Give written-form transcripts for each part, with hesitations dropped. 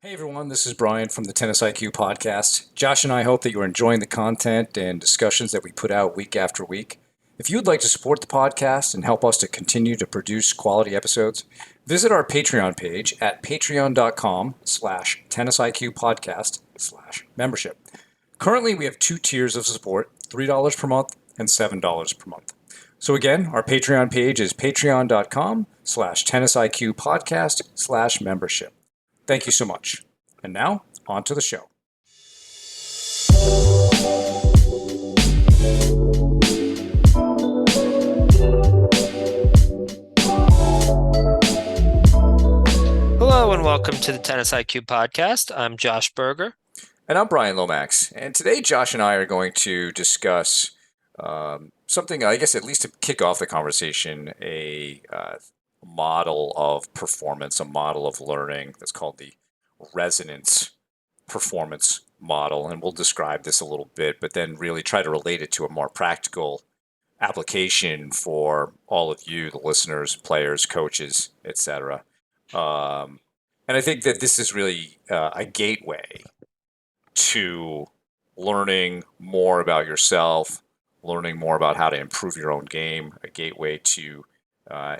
Hey everyone, this is Brian from the Tennis IQ podcast. Josh and I hope that you're enjoying the content and discussions that we put out week after week. If you would like to support the podcast and help us to continue to produce quality episodes, visit our Patreon page at patreon.com/tennisiqpodcast/membership. Currently, we have two tiers of support, $3 per month and $7 per month. So again, our Patreon page is patreon.com/tennisiqpodcast/membership. Thank you so much. And now, on to the show. Hello and welcome to the Tennis IQ podcast. I'm Josh Berger. And I'm Brian Lomax. And today, Josh and I are going to discuss something, I guess, at least to kick off the conversation, a model of performance, a model of learning that's called the resonance performance model. And we'll describe this a little bit, but then really try to relate it to a more practical application for all of you, the listeners, players, coaches, etc. And I think that this is really a gateway to learning more about yourself, learning more about how to improve your own game, a gateway to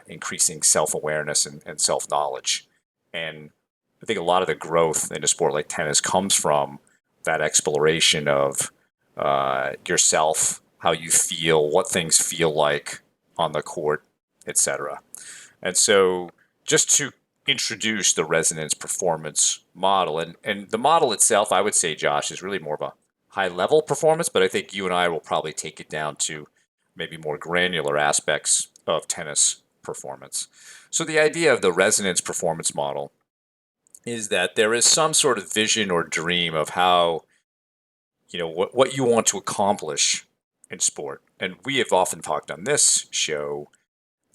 increasing self-awareness and self-knowledge. And I think a lot of the growth in a sport like tennis comes from that exploration of yourself, how you feel, what things feel like on the court, etc. And so just to introduce the resonance performance model, and the model itself, I would say, Josh, is really more of a high-level performance, but I think you and I will probably take it down to maybe more granular aspects of tennis performance. So the idea of the resonance performance model is that there is some sort of vision or dream of how, what you want to accomplish in sport. And we have often talked on this show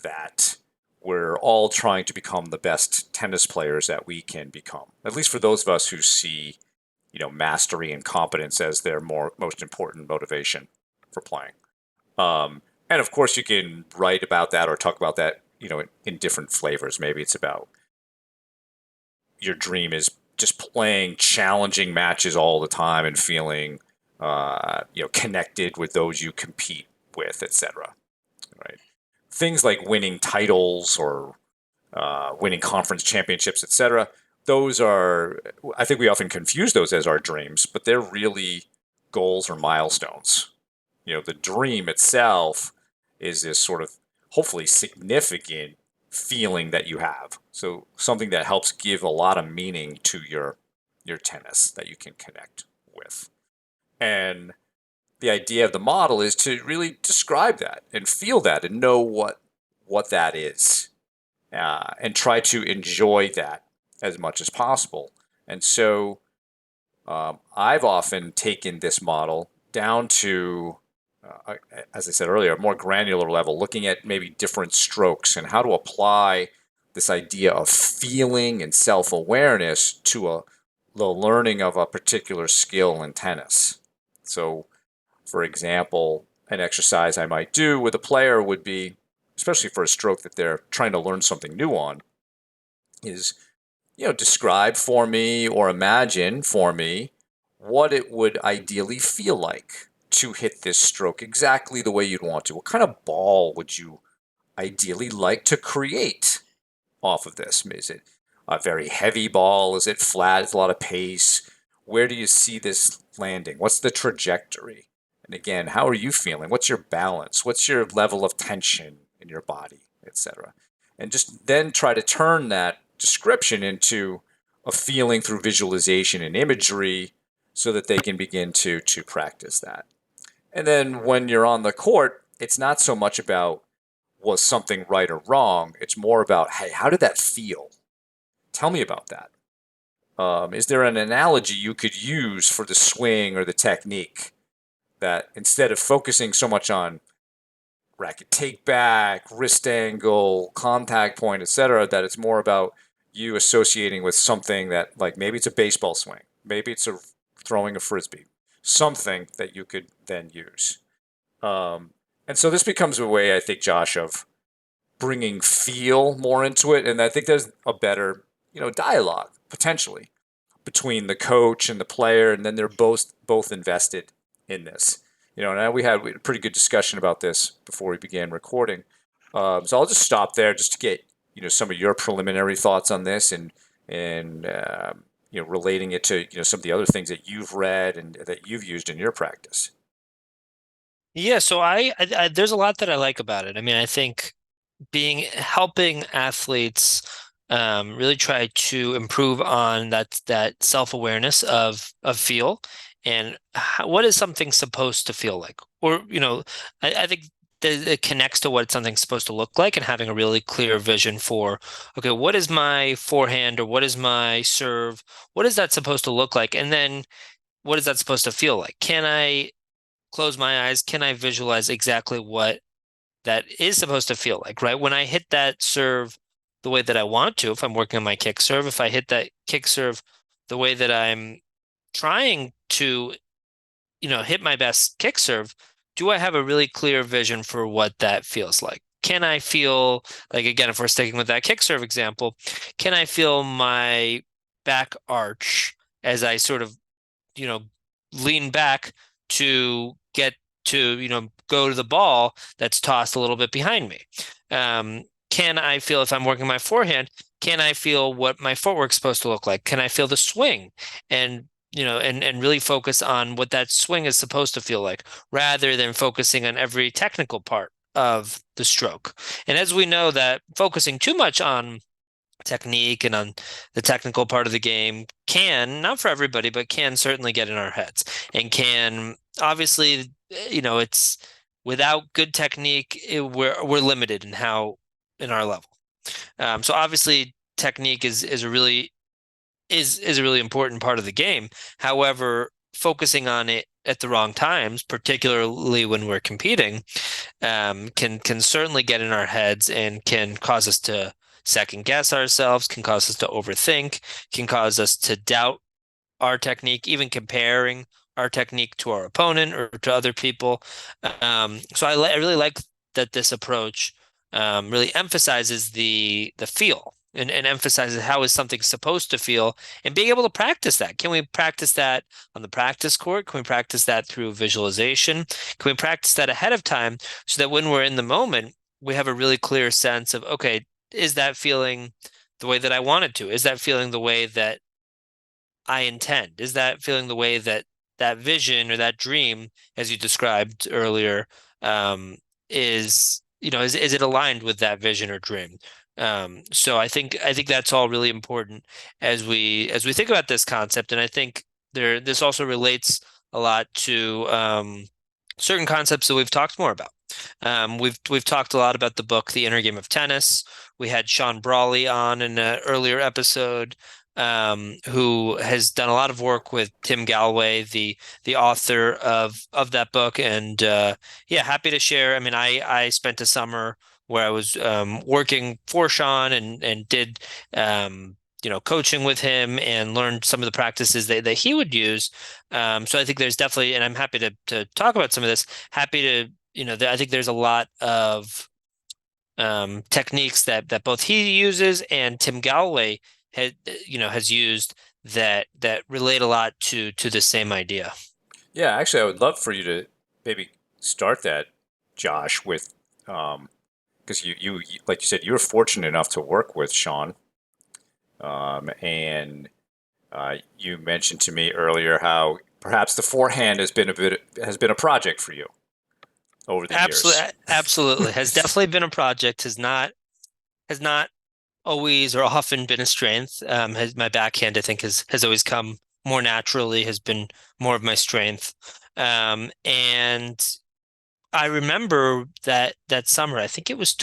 that we're all trying to become the best tennis players that we can become, at least for those of us who see, mastery and competence as their most important motivation for playing. And of course, you can write about that or talk about that, in different flavors. Maybe it's about your dream is just playing challenging matches all the time and feeling, connected with those you compete with, etc. Right? Things like winning titles or winning conference championships, etc. Those are, I think we often confuse those as our dreams, but they're really goals or milestones. The dream itself is this sort of hopefully significant feeling that you have. So something that helps give a lot of meaning to your tennis that you can connect with. And the idea of the model is to really describe that and feel that and know what that is, and try to enjoy that as much as possible. And so I've often taken this model down to, as I said earlier, a more granular level, looking at maybe different strokes and how to apply this idea of feeling and self-awareness to the learning of a particular skill in tennis. So, for example, an exercise I might do with a player would be, especially for a stroke that they're trying to learn something new on, is, describe for me or imagine for me what it would ideally feel like to hit this stroke exactly the way you'd want to. What kind of ball would you ideally like to create off of this? Is it a very heavy ball? Is it flat? Is a lot of pace? Where do you see this landing? What's the trajectory? And again, how are you feeling? What's your balance? What's your level of tension in your body, etc.? And just then try to turn that description into a feeling through visualization and imagery so that they can begin to practice that. And then when you're on the court, it's not so much about was something right or wrong. It's more about, hey, how did that feel? Tell me about that. Is there an analogy you could use for the swing or the technique that instead of focusing so much on racket take back, wrist angle, contact point, etc., that it's more about you associating with something that, like, maybe it's a baseball swing, maybe it's throwing a frisbee, something that you could then use. And so this becomes a way, I think, Josh, of bringing feel more into it. And I think there's a better, dialogue potentially between the coach and the player, and then they're both invested in this. Now we had a pretty good discussion about this before we began recording. So I'll just stop there just to get some of your preliminary thoughts on this, and relating it to some of the other things that you've read and that you've used in your practice. Yeah, so there's a lot that I like about it. I mean, I think helping athletes really try to improve on that self-awareness of feel and what is something supposed to feel like, or I think that it connects to what something's supposed to look like, and having a really clear vision for, okay, what is my forehand or what is my serve, what is that supposed to look like, and then what is that supposed to feel like? Can I close my eyes? Can I visualize exactly what that is supposed to feel like, right? When I hit that serve the way that I want to, if I'm working on my kick serve, if I hit that kick serve the way that I'm trying to, hit my best kick serve, do I have a really clear vision for what that feels like? Can I feel like, again, if we're sticking with that kick serve example, can I feel my back arch as I sort of, you know, lean back to get to, go to the ball that's tossed a little bit behind me? Can I feel, if I'm working my forehand, can I feel what my footwork's supposed to look like? Can I feel the swing? And and really focus on what that swing is supposed to feel like, rather than focusing on every technical part of the stroke. And as we know, that focusing too much on technique and on the technical part of the game can, not for everybody, but can certainly get in our heads, and can obviously, it's without good technique, we're limited in our level. So obviously technique is a really important part of the game. However, focusing on it at the wrong times, particularly when we're competing, can certainly get in our heads and can cause us to second guess ourselves, can cause us to overthink, can cause us to doubt our technique, even comparing our technique to our opponent or to other people. So I really like that this approach really emphasizes the feel, and emphasizes how is something supposed to feel, and being able to practice that. Can we practice that on the practice court? Can we practice that through visualization? Can we practice that ahead of time so that when we're in the moment, we have a really clear sense of, okay, is that feeling the way that I want it to? Is that feeling the way that I intend? Is that feeling the way that that vision or that dream, as you described earlier, is it aligned with that vision or dream? So I think that's all really important as we think about this concept, and I think this also relates a lot to certain concepts that we've talked more about. We've talked a lot about the book The Inner Game of Tennis. We had Sean Brawley on in an earlier episode, who has done a lot of work with Tim Gallwey, the author of that book. And yeah, happy to share. I mean, I spent a summer where I was working for Sean, and did coaching with him, and learned some of the practices that he would use. So I think there's definitely, and I'm happy to talk about some of this. Happy to, I think there's a lot of techniques that both he uses and Tim Gallwey has used, that relate a lot to the same idea. Yeah, actually, I would love for you to maybe start that, Josh, with because you like you said, you were fortunate enough to work with Sean, and you mentioned to me earlier how perhaps the forehand has been a project for you over the Absolutely, years. absolutely, has definitely been a project. Has not always or often been a strength. Has my backhand, I think, has always come more naturally, has been more of my strength. And I remember that summer, I think it was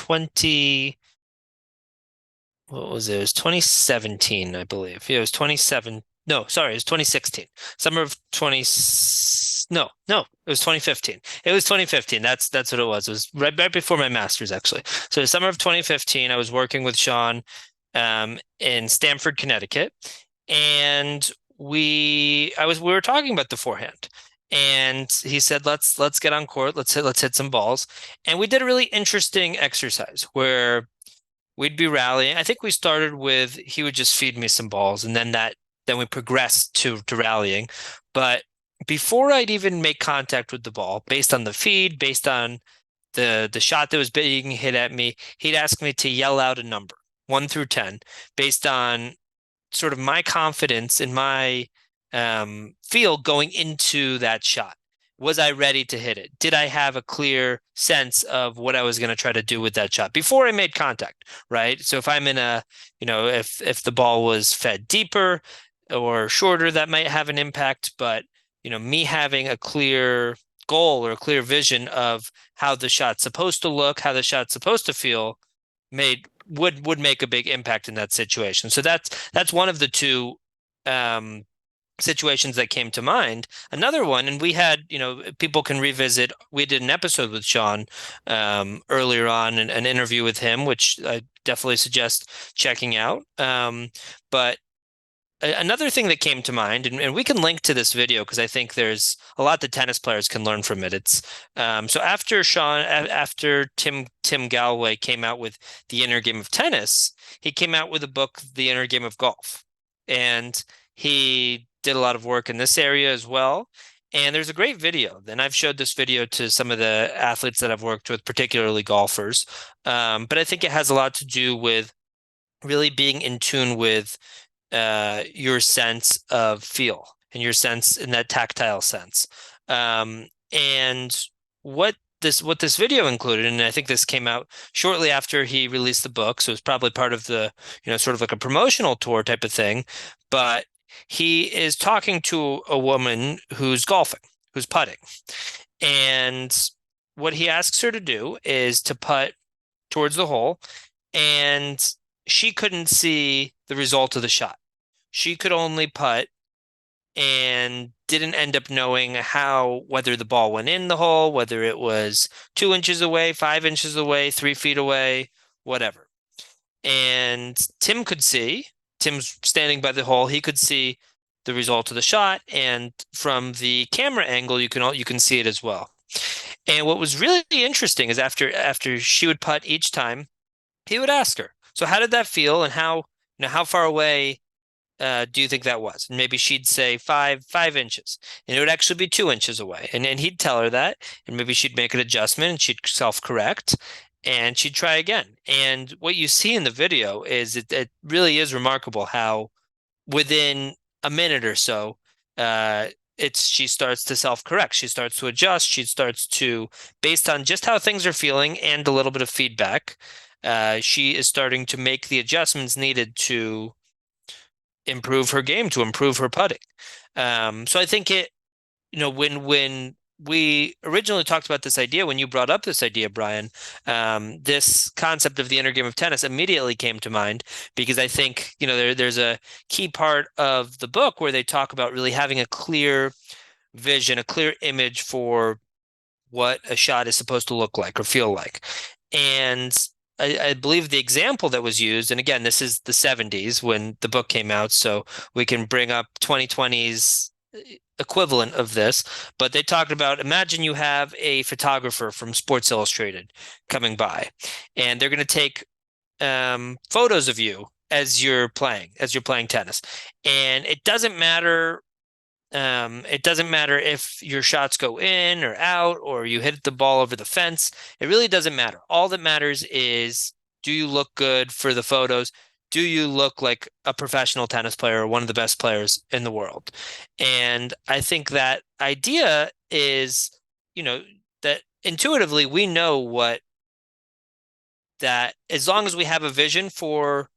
what was it? It was 2017, I believe. Yeah, it was 27. No, sorry, it was 2016. Summer of 20. No, it was 2015. It was 2015. That's what it was. It was right before my master's, actually. So the summer of 2015, I was working with Sean in Stamford, Connecticut, and we were talking about the forehand. And he said, let's get on court, let's hit some balls. And we did a really interesting exercise where we'd be rallying. I think we started with, he would just feed me some balls, and then that then we progressed to rallying. But before I'd even make contact with the ball, based on the feed, based on the shot that was being hit at me, he'd ask me to yell out a number, 1 through 10, based on sort of my confidence in my feel going into that shot. Was I ready to hit it? Did I have a clear sense of what I was going to try to do with that shot before I made contact, right? So if I'm in a, if the ball was fed deeper or shorter, that might have an impact. But, me having a clear goal or a clear vision of how the shot's supposed to look, how the shot's supposed to feel, would make a big impact in that situation. So that's one of the two um, situations that came to mind. Another one, and we had, people can revisit. We did an episode with Sean earlier on, an interview with him, which I definitely suggest checking out. But another thing that came to mind, and we can link to this video because I think there's a lot that tennis players can learn from it. It's so after Tim Gallwey came out with The Inner Game of Tennis, he came out with a book, The Inner Game of Golf, and he did a lot of work in this area as well. And there's a great video. And I've showed this video to some of the athletes that I've worked with, particularly golfers. But I think it has a lot to do with really being in tune with your sense of feel and your sense in that tactile sense. And what this video included, and I think this came out shortly after he released the book, so it's probably part of the, sort of like a promotional tour type of thing. But he is talking to a woman who's golfing, who's putting. And what he asks her to do is to putt towards the hole, and she couldn't see the result of the shot. She could only putt and didn't end up knowing whether the ball went in the hole, whether it was 2 inches away, 5 inches away, 3 feet away, whatever. And Tim's standing by the hole. He could see the result of the shot, and from the camera angle, you can see it as well. And what was really interesting is after she would putt each time, he would ask her, "So how did that feel, and how far away do you think that was?" And maybe she'd say 5 inches, and it would actually be 2 inches away. And he'd tell her that, and maybe she'd make an adjustment, and she'd self-correct, and she'd try again. And what you see in the video is it really is remarkable how within a minute or so, she starts to self-correct. She starts to adjust. She starts to, based on just how things are feeling and a little bit of feedback, she is starting to make the adjustments needed to improve her game, to improve her putting. So I think when we originally talked about this idea, when you brought up this idea, Brian, this concept of the inner game of tennis immediately came to mind, because I think, there's a key part of the book where they talk about really having a clear vision, a clear image for what a shot is supposed to look like or feel like. And I believe the example that was used, and again, this is the 70s when the book came out, so we can bring up 2020's equivalent of this, but they talked about, imagine you have a photographer from Sports Illustrated coming by, and they're going to take photos of you as you're playing tennis. And it doesn't matter if your shots go in or out, or you hit the ball over the fence. It really doesn't matter. All that matters is, do you look good for the photos? Do you look like a professional tennis player or one of the best players in the world? And I think that idea is, that intuitively we know that as long as we have a vision for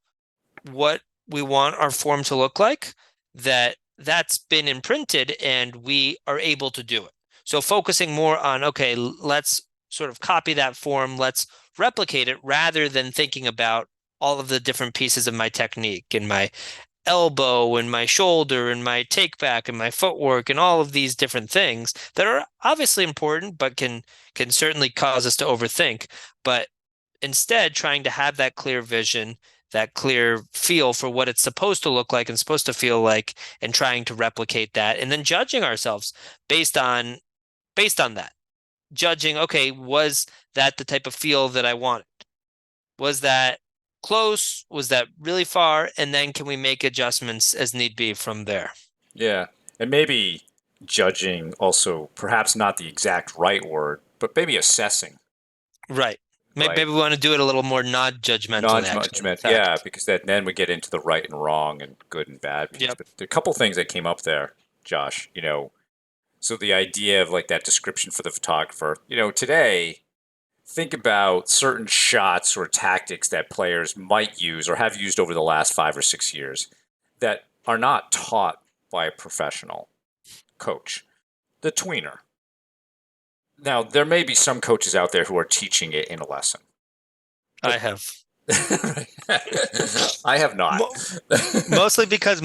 what we want our form to look like, that's been imprinted and we are able to do it. So focusing more on, okay, let's sort of copy that form, let's replicate it, rather than thinking about all of the different pieces of my technique and my elbow and my shoulder and my take back and my footwork and all of these different things that are obviously important, but can certainly cause us to overthink. But instead, trying to have that clear vision, that clear feel for what it's supposed to look like and supposed to feel like, and trying to replicate that, and then judging ourselves based on that. Judging, okay, was that the type of feel that I wanted? Was that close? Was that really far? And then can we make adjustments as need be from there? Yeah. And maybe judging also, perhaps not the exact right word, but maybe assessing, Right. right? Maybe we want to do it a little more non-judgmentally, actually, in Non-judgment, yeah, fact. because then we get into the right and wrong and good and bad piece. Yep. But there are a couple things that came up there, Josh. So the idea of like that description for the photographer, today, think about certain shots or tactics that players might use or have used over the last 5 or 6 years that are not taught by a professional coach. The tweener. Now, there may be some coaches out there who are teaching it in a lesson, I but have. I have not. Mo mostly because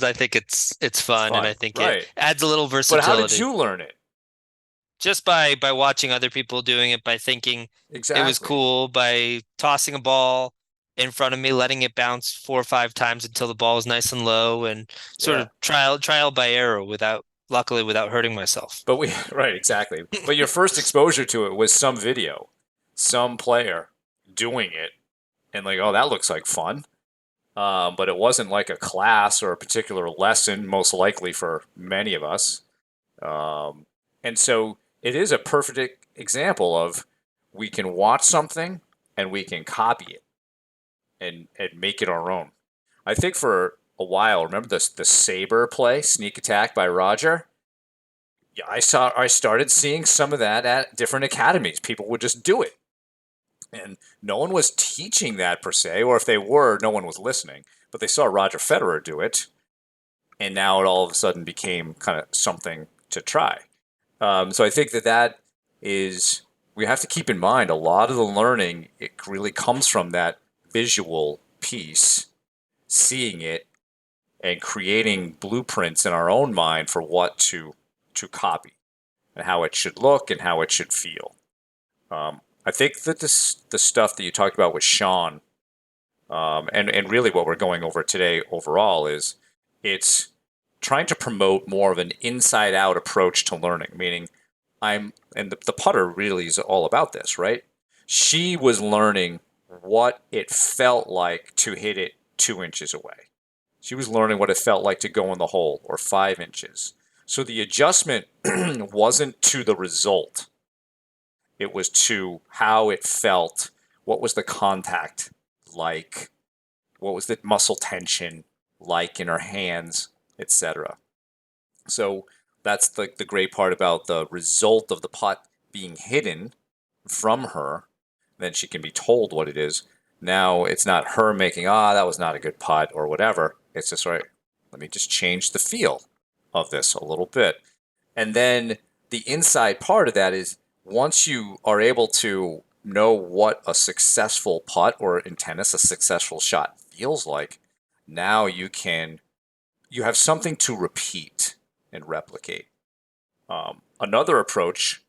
I think it's It's fun and fun, I think it right? adds a little But how did versatility. you learn it? Just by watching other people doing it, by thinking it was Exactly. cool, by tossing a ball in front of me, letting it bounce 4 or 5 times until the ball is nice and low, and sort Yeah. of trial by error luckily without hurting myself. But right, exactly. But your first exposure to it was some video, some player doing it, and like, oh, that looks like fun. But it wasn't like a class or a particular lesson, most likely for many of us. Um, and so it is a perfect example of we can watch something and we can copy it and make it our own. I think for a while, remember the saber play, sneak attack by Roger? Yeah, I started seeing some of that at different academies. People would just do it. And no one was teaching that per se, or if they were, no one was listening. But they saw Roger Federer do it, and now it all of a sudden became kind of something to try. So I think that is, we have to keep in mind a lot of the learning, it really comes from that visual piece, seeing it and creating blueprints in our own mind for what to copy and how it should look and how it should feel. I think that the stuff that you talked about with Sean, and really what we're going over today overall is it's trying to promote more of an inside out approach to learning, meaning and the putter really is all about this, right? She was learning what it felt like to hit it 2 inches away. She was learning what it felt like to go in the hole or 5 inches. So the adjustment wasn't to the result, it was to how it felt, what was the contact like, what was the muscle tension like in her hands, etc. So that's the great part about the result of the putt being hidden from her. Then she can be told what it is. Now it's not her making, that was not a good putt or whatever. It's just, right, let me just change the feel of this a little bit. And then the inside part of that is once you are able to know what a successful putt or in tennis, a successful shot feels like, now you have something to repeat and replicate. Another approach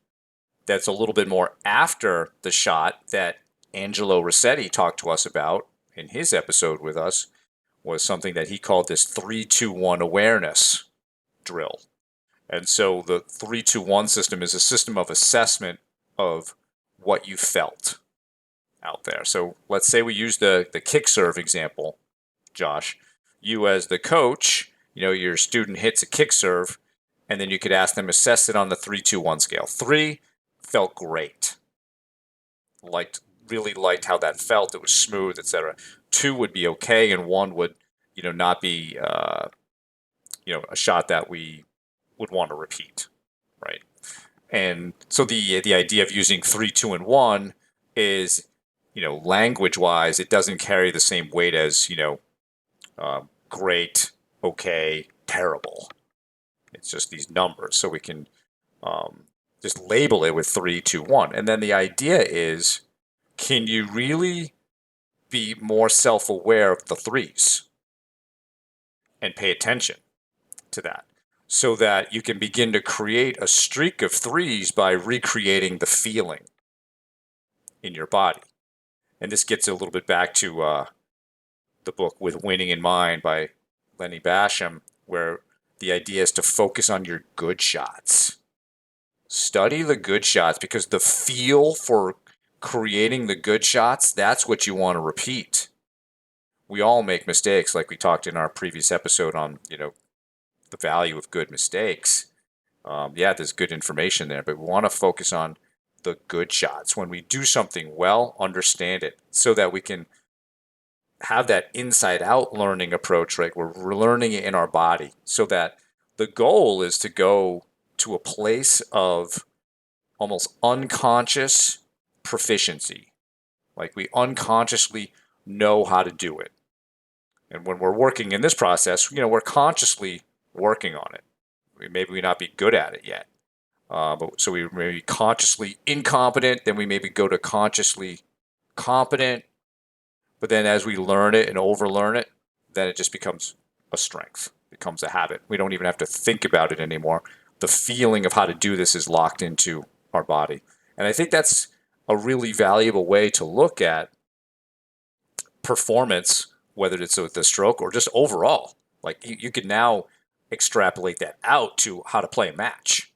that's a little bit more after the shot that Angelo Rossetti talked to us about in his episode with us was something that he called this 3-2-1 awareness drill. And so the 3-2-1 system is a system of assessment of what you felt out there. So let's say we use the kick serve example, Josh. You as the coach, your student hits a kick serve, and then you could ask them assess it on the 3-2-1 scale. 3 felt great. Really liked how that felt. It was smooth, etc. 2 would be okay, and 1 would, not be, a shot that we would want to repeat, right? And so the idea of using 3, 2, and 1 is, language wise, it doesn't carry the same weight as great, okay, terrible. It's just these numbers, so we can just label it with 3, 2, 1. And then the idea is, can you really be more self-aware of the threes and pay attention to that? So that you can begin to create a streak of threes by recreating the feeling in your body. And this gets a little bit back to the book With Winning in Mind by Lenny Basham, where the idea is to focus on your good shots. Study the good shots because the feel for creating the good shots, that's what you want to repeat. we all make mistakes, like we talked in our previous episode on, the value of good mistakes. Yeah, there's good information there, but we want to focus on the good shots. When we do something well, understand it so that we can have that inside out learning approach, right? We're learning it in our body so that the goal is to go to a place of almost unconscious proficiency. Like we unconsciously know how to do it. And when we're working in this process, we're consciously working on it. Maybe we not be good at it yet. But so we may be consciously incompetent, then we maybe go to consciously competent. But then as we learn it and overlearn it, then it just becomes a strength, it becomes a habit. We don't even have to think about it anymore. The feeling of how to do this is locked into our body. And I think that's a really valuable way to look at performance, whether it's with the stroke or just overall. Like you can now extrapolate that out to how to play a match.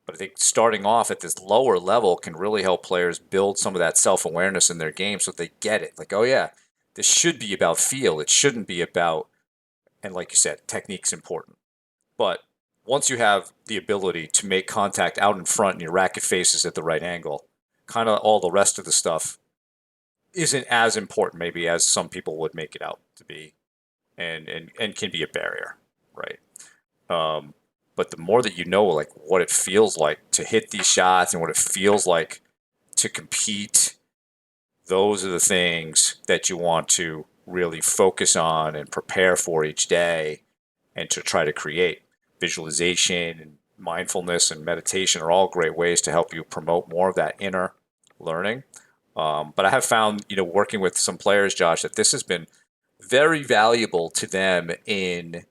But I think starting off at this lower level can really help players build some of that self awareness in their game so they get it. Like, oh, yeah, this should be about feel. It shouldn't be about, and like you said, technique's important. But once you have the ability to make contact out in front and your racket faces at the right angle, kind of all the rest of the stuff isn't as important maybe as some people would make it out to be, and can be a barrier, right? But the more that you know, like what it feels like to hit these shots and what it feels like to compete, those are the things that you want to really focus on and prepare for each day and to try to create. Visualization and mindfulness and meditation are all great ways to help you promote more of that inner learning. But I have found, working with some players, Josh, that this has been very valuable to them in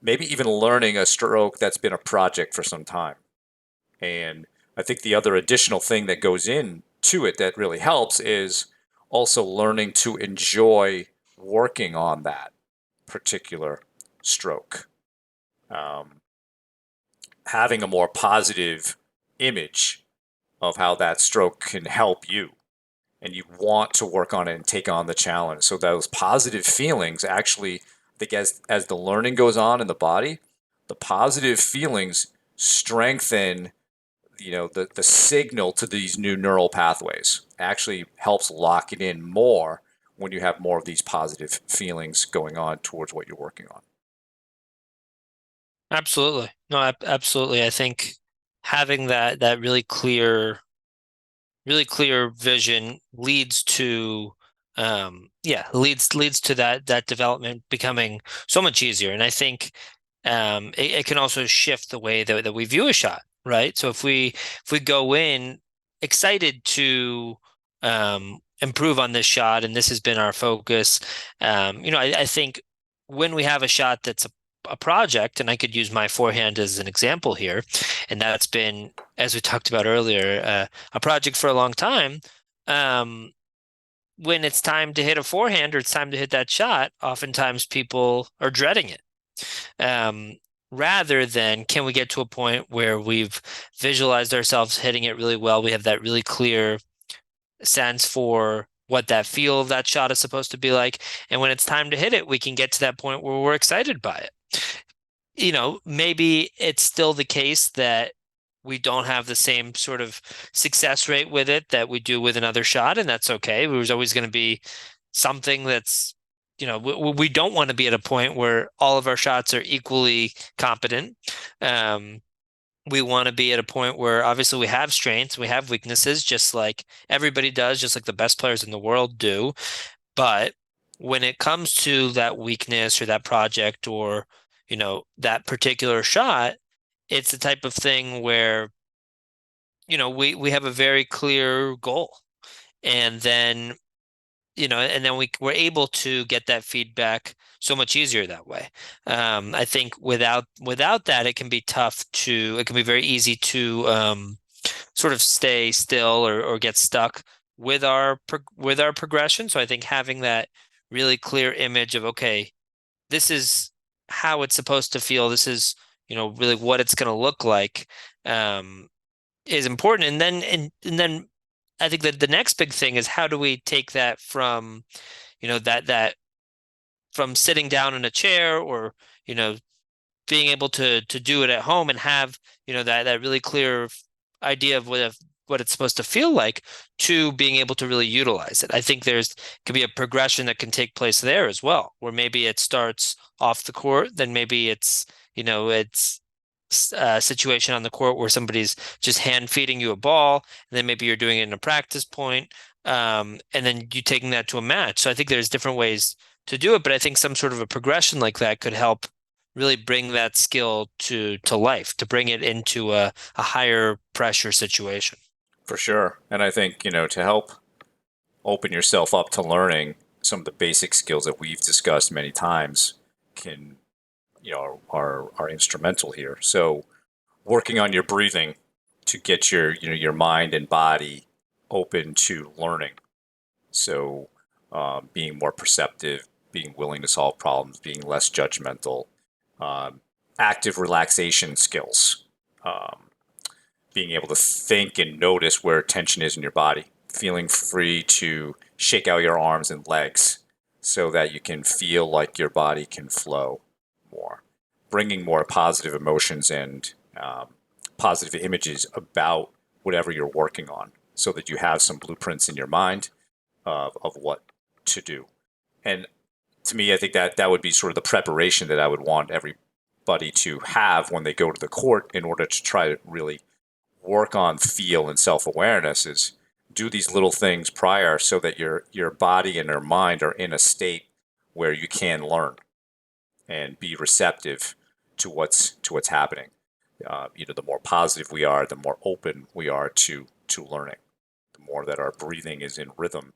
maybe even learning a stroke that's been a project for some time. And I think the other additional thing that goes into it that really helps is also learning to enjoy working on that particular stroke. Um, Having a more positive image of how that stroke can help you. And you want to work on it and take on the challenge. So those positive feelings actually, I think as the learning goes on in the body, the positive feelings strengthen, the signal to these new neural pathways. Actually helps lock it in more when you have more of these positive feelings going on towards what you're working on. Absolutely. No, absolutely. I think having that really clear vision leads to leads to that development becoming so much easier. And I think it can also shift the way that we view a shot, right? So if we go in excited to improve on this shot, and this has been our focus, I think when we have a shot that's a project, and I could use my forehand as an example here, and that's been, as we talked about earlier, a project for a long time. Um, when it's time to hit a forehand or it's time to hit that shot, oftentimes people are dreading it. Um, Rather than can we get to a point where we've visualized ourselves hitting it really well, we have that really clear sense for what that feel of that shot is supposed to be like. And when it's time to hit it, we can get to that point where we're excited by it. Maybe it's still the case that we don't have the same sort of success rate with it that we do with another shot, and that's okay. There's always going to be something that's, we don't want to be at a point where all of our shots are equally competent. We want to be at a point where obviously we have strengths, we have weaknesses, just like everybody does, just like the best players in the world do. But when it comes to that weakness or that project or, that particular shot, it's the type of thing where, we have a very clear goal. And then, we're able to get that feedback so much easier that way. I think without that, it can be it can be very easy to sort of stay still or get stuck with our progression. So I think having that really clear image of, okay, this is how it's supposed to feel. This is, really what it's going to look like, is important. And then I think that the next big thing is how do we take that from, that from sitting down in a chair or, you know, being able to do it at home and have, that really clear idea of what it's supposed to feel like to being able to really utilize it. I think there's could be a progression that can take place there as well, where maybe it starts off the court, then maybe it's a situation on the court where somebody's just hand feeding you a ball, and then maybe you're doing it in a practice point, and then you taking that to a match. So I think there's different ways to do it, but I think some sort of a progression like that could help really bring that skill to life, to bring it into a higher pressure situation. For sure. And I think, to help open yourself up to learning some of the basic skills that we've discussed many times can, are instrumental here. So working on your breathing to get your mind and body open to learning. So being more perceptive, being willing to solve problems, being less judgmental, um, active relaxation skills, um, being able to think and notice where tension is in your body, feeling free to shake out your arms and legs so that you can feel like your body can flow more, bringing more positive emotions and positive images about whatever you're working on so that you have some blueprints in your mind of what to do. And to me, I think that would be sort of the preparation that I would want everybody to have when they go to the court in order to try to really work on feel and self-awareness is do these little things prior so that your body and your mind are in a state where you can learn and be receptive to what's happening. The more positive we are, the more open we are to learning. The more that our breathing is in rhythm,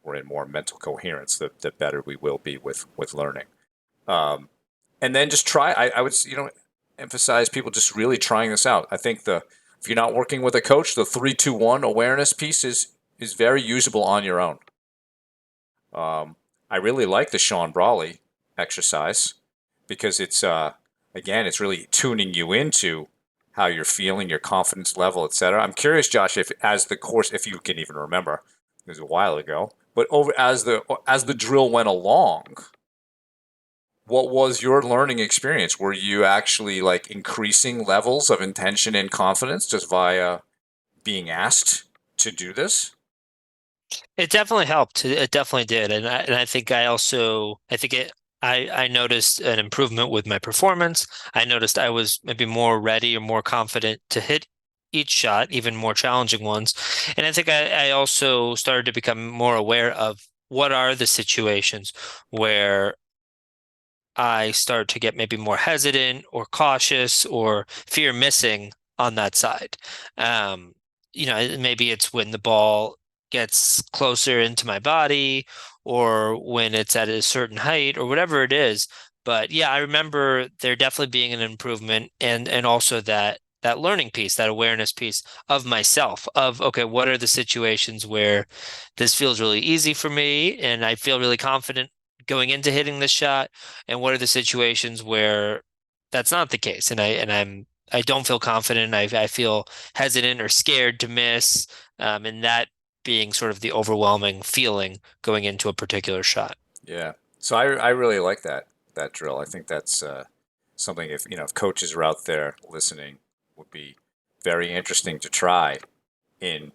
we're in more mental coherence, the better we will be with learning. Um, and then just try. I would emphasize people just really trying this out. I think the if you're not working with a coach, the 3-2-1 awareness piece is very usable on your own. I really like the Sean Brawley exercise because it's really tuning you into how you're feeling, your confidence level, etc. I'm curious, Josh, if as the course, if you can even remember, it was a while ago, but over as the drill went along, what was your learning experience? Were you actually like increasing levels of intention and confidence just via being asked to do this? It definitely helped. It definitely did, and I think I think I noticed an improvement with my performance. I noticed I was maybe more ready or more confident to hit each shot, even more challenging ones. And I think I also started to become more aware of what are the situations where I start to get maybe more hesitant or cautious or fear missing on that side. Um, Maybe it's when the ball gets closer into my body or when it's at a certain height or whatever it is. But yeah, I remember there definitely being an improvement and also that learning piece, that awareness piece of myself, of okay, what are the situations where this feels really easy for me and I feel really confident going into hitting this shot, and what are the situations where that's not the case, and I don't feel confident. I feel hesitant or scared to miss, and that being sort of the overwhelming feeling going into a particular shot. Yeah. So I really like that drill. I think that's something if coaches are out there listening would be very interesting to try in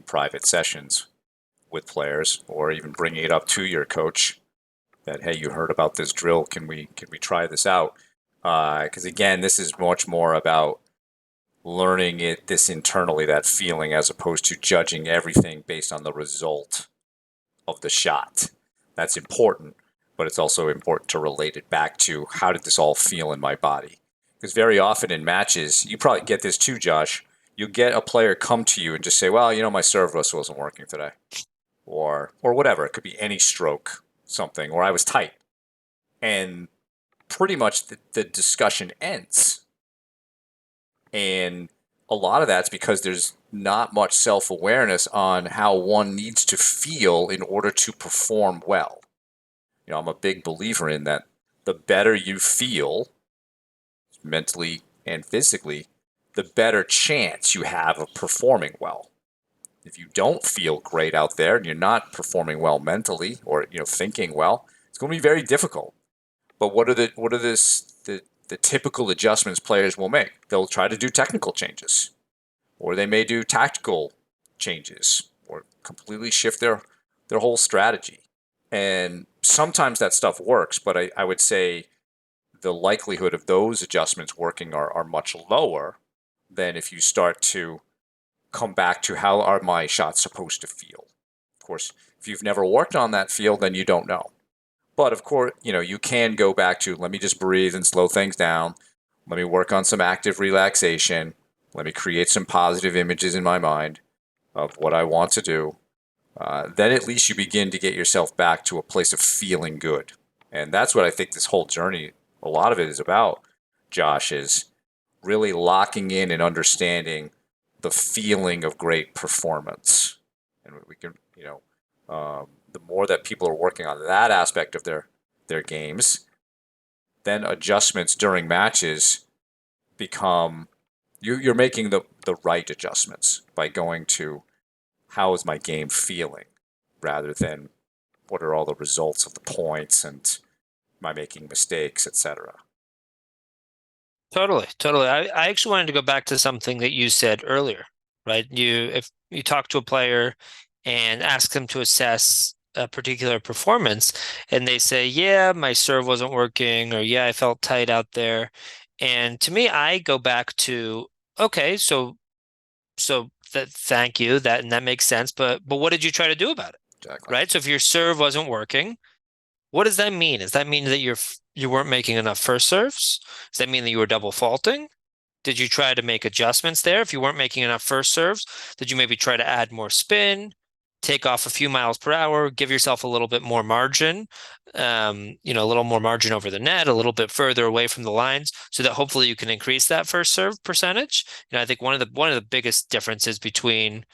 private sessions with players or even bringing it up to your coach that hey, you heard about this drill, can we try this out? Because again, this is much more about learning this internally, that feeling, as opposed to judging everything based on the result of the shot. That's important, but it's also important to relate it back to how did this all feel in my body? Because very often in matches, you probably get this too, Josh. You get a player come to you and just say, "Well, my serve wasn't working today," or whatever. It could be any stroke, something, or I was tight, and pretty much the discussion ends. And a lot of that's because there's not much self awareness on how one needs to feel in order to perform well. I'm a big believer in that the better you feel mentally and physically, the better chance you have of performing well. If you don't feel great out there and you're not performing well mentally or thinking well, it's going to be very difficult. But what are the typical adjustments players will make? They'll try to do technical changes, or they may do tactical changes, or completely shift their whole strategy. And sometimes that stuff works, but I would say the likelihood of those adjustments working are much lower than if you start to come back to how are my shots supposed to feel. Of course, if you've never worked on that field, then you don't know. But of course, you can go back to let me just breathe and slow things down. Let me work on some active relaxation. Let me create some positive images in my mind of what I want to do. Then at least you begin to get yourself back to a place of feeling good. And that's what I think this whole journey, a lot of it is about, Josh, is really locking in and understanding the feeling of great performance. And we can, the more that people are working on that aspect of their games, then adjustments during matches become you're making the right adjustments by going to how is my game feeling rather than what are all the results of the points and am I making mistakes, etc. Totally, totally. I actually wanted to go back to something that you said earlier, right? If you talk to a player and ask them to assess a particular performance, and they say, "Yeah, my serve wasn't working," or "Yeah, I felt tight out there," and to me, I go back to, okay, so that thank you, that makes sense, but what did you try to do about it, Exactly. right? So if your serve wasn't working, what does that mean? Does that mean that you weren't making enough first serves? Does that mean that you were double faulting? Did you try to make adjustments there? If you weren't making enough first serves, did you maybe try to add more spin, take off a few miles per hour, give yourself a little bit more margin, a little more margin over the net, a little bit further away from the lines, so that hopefully you can increase that first serve percentage? I think one of the biggest differences between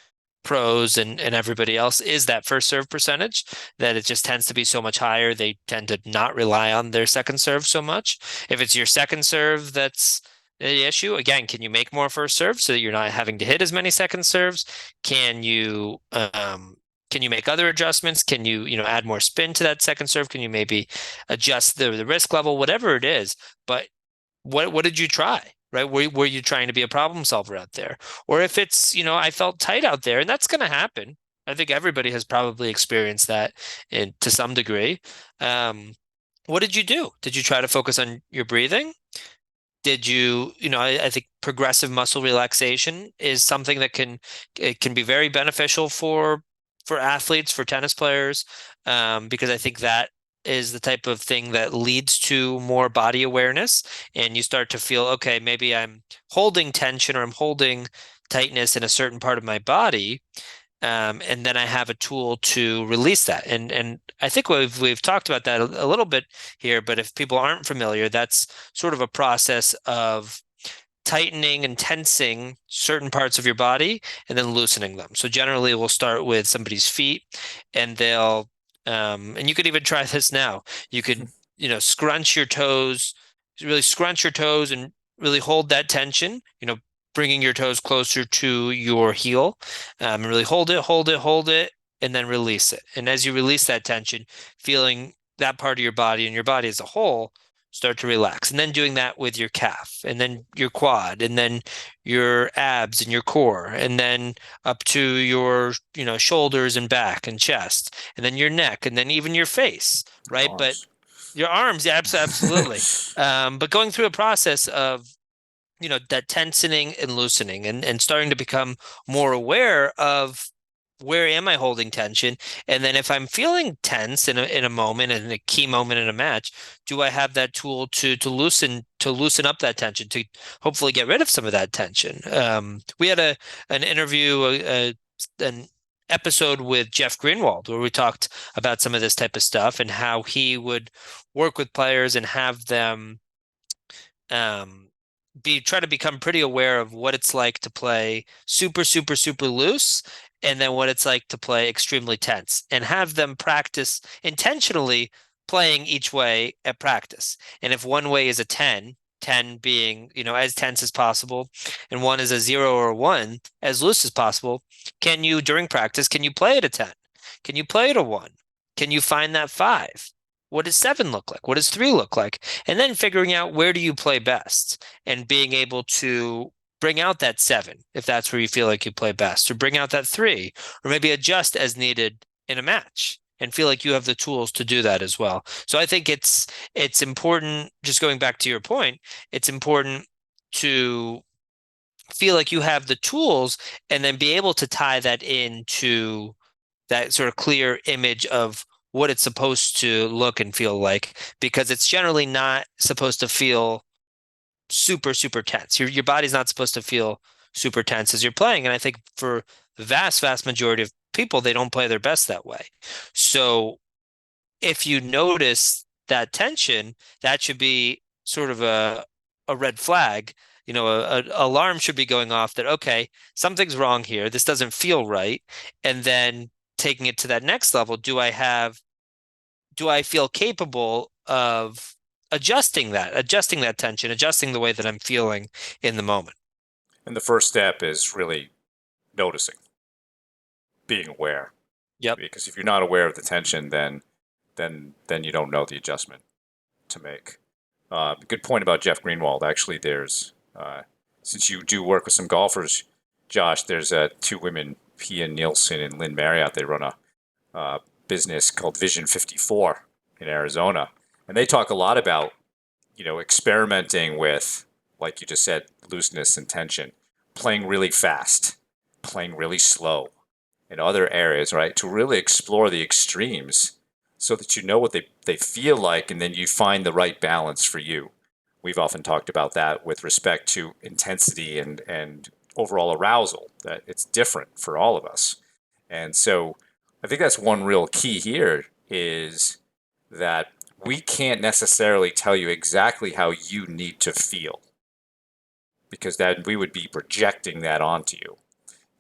pros and everybody else is that first serve percentage, that it just tends to be so much higher. They tend to not rely on their second serve so much. If it's your second serve that's the issue, again, can you make more first serve so that you're not having to hit as many second serves? Can you make other adjustments? Can you add more spin to that second serve? Can you maybe adjust the risk level, whatever it is? But what did you try? Right? Were you trying to be a problem solver out there? Or if it's, I felt tight out there, and that's going to happen. I think everybody has probably experienced that to some degree. Um, what did you do? Did you try to focus on your breathing? Did I think progressive muscle relaxation is something that it can be very beneficial for athletes, for tennis players, because I think that is the type of thing that leads to more body awareness, and you start to feel, okay, maybe I'm holding tension or I'm holding tightness in a certain part of my body, and then I have a tool to release that. And I think we've talked about that a little bit here, but if people aren't familiar, that's sort of a process of tightening and tensing certain parts of your body and then loosening them. So generally we'll start with somebody's feet, and and you could even try this now. You could, scrunch your toes, really scrunch your toes and really hold that tension, bringing your toes closer to your heel, and really hold it, hold it, hold it, and then release it. And as you release that tension, feeling that part of your body and your body as a whole start to relax. And then doing that with your calf, and then your quad, and then your abs and your core, and then up to your, shoulders and back and chest, and then your neck, and then even your face, Your right? But arms. your arms, yeah, absolutely. But going through a process of, that tensioning and loosening, and starting to become more aware of where am I holding tension? And then if I'm feeling tense in a moment, in a key moment in a match, do I have that tool to loosen up that tension, to hopefully get rid of some of that tension? We had an interview, an episode with Jeff Greenwald, where we talked about some of this type of stuff and how he would work with players and have them um, try to become pretty aware of what it's like to play super, super, super loose, and then what it's like to play extremely tense, and have them practice intentionally playing each way at practice. And if one way is a 10, 10 being, as tense as possible, and one is a 0 or a 1 as loose as possible. During practice, can you play at a 10? Can you play at a 1? Can you find that 5? What does 7 look like? What does 3 look like? And then figuring out where do you play best and being able to bring out that 7 if that's where you feel like you play best, or bring out that 3, or maybe adjust as needed in a match and feel like you have the tools to do that as well. So I think it's important, just going back to your point, it's important to feel like you have the tools and then be able to tie that into that sort of clear image of what it's supposed to look and feel like, because it's generally not supposed to feel super, super tense. Your body's not supposed to feel super tense as you're playing. And I think for the vast, vast majority of people, they don't play their best that way. So if you notice that tension, that should be sort of a red flag. A alarm should be going off that, okay, something's wrong here. This doesn't feel right. And then taking it to that next level, do I feel capable of adjusting that tension, adjusting the way that I'm feeling in the moment? And the first step is really noticing, being aware. Yep. Because if you're not aware of the tension, then you don't know the adjustment to make. Good point about Jeff Greenwald. Actually, there's since you do work with some golfers, Josh, there's two women, Pia Nielsen and Lynn Marriott. They run a business called Vision 54 in Arizona, and they talk a lot about experimenting with, like you just said, looseness and tension, playing really fast, playing really slow in other areas, right? To really explore the extremes so that you know what they feel like, and then you find the right balance for you. We've often talked about that with respect to intensity and overall arousal, that it's different for all of us. And so I think that's one real key here, is that we can't necessarily tell you exactly how you need to feel, because then we would be projecting that onto you.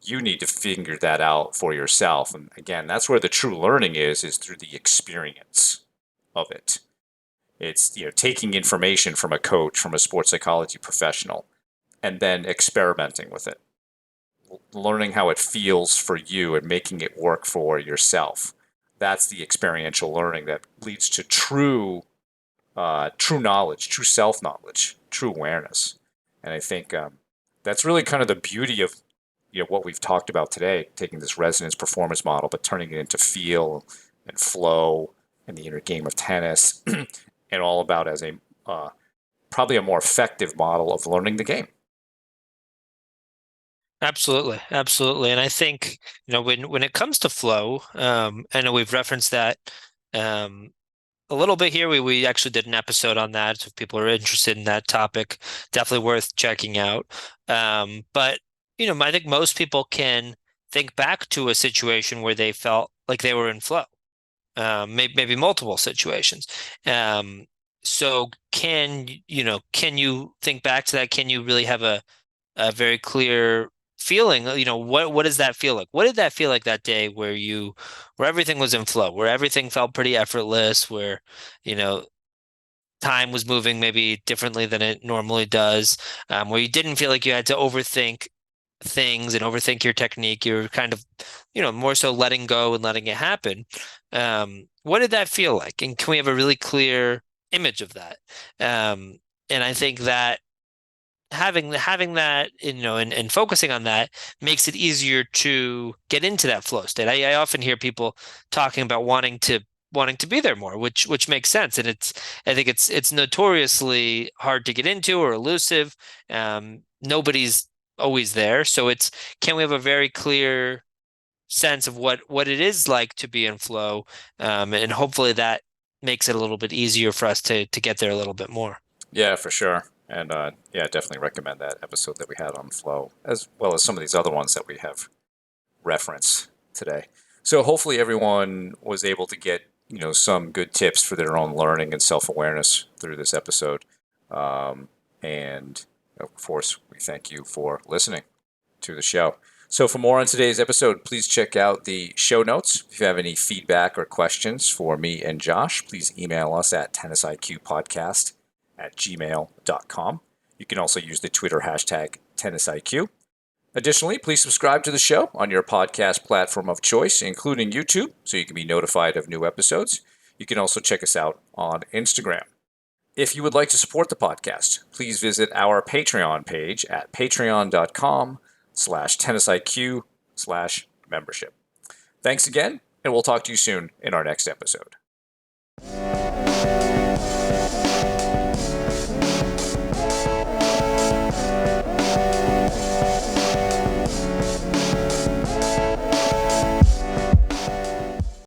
You need to figure that out for yourself. And again, that's where the true learning is through the experience of it. It's taking information from a coach, from a sports psychology professional, and then experimenting with it, learning how it feels for you and making it work for yourself. That's the experiential learning that leads to true knowledge, true self-knowledge, true awareness. And I think that's really kind of the beauty of what we've talked about today, taking this resonance performance model, but turning it into feel and flow and the inner game of tennis, and all about as a probably a more effective model of learning the game. Absolutely, absolutely. And I think, when it comes to flow, I know we've referenced that a little bit here. We actually did an episode on that. So if people are interested in that topic, definitely worth checking out. But I think most people can think back to a situation where they felt like they were in flow. Maybe multiple situations. So can you think back to that? Can you really have a very clear feeling? What does that feel like? What did that feel like that day where everything was in flow, where everything felt pretty effortless, where, time was moving maybe differently than it normally does, where you didn't feel like you had to overthink things and overthink your technique. You're kind of, more so letting go and letting it happen. What did that feel like? And can we have a really clear image of that? And I think that having that, and focusing on that makes it easier to get into that flow state. I often hear people talking about wanting to be there more, which makes sense. And I think it's notoriously hard to get into or elusive. Nobody's always there. So can we have a very clear sense of what it is like to be in flow? And hopefully that makes it a little bit easier for us to get there a little bit more. Yeah, for sure. And yeah, definitely recommend that episode that we had on flow, as well as some of these other ones that we have referenced today. So hopefully everyone was able to get some good tips for their own learning and self-awareness through this episode. And of course, we thank you for listening to the show. So for more on today's episode, please check out the show notes. If you have any feedback or questions for me and Josh, please email us at tennisiqpodcast tennisIQ@gmail.com. You can also use the Twitter hashtag TennisIQ. Additionally, please subscribe to the show on your podcast platform of choice, including YouTube, so you can be notified of new episodes. You can also check us out on Instagram. If you would like to support the podcast, please visit our Patreon page at patreon.com/tennisiq/membership. Thanks again, and we'll talk to you soon in our next episode.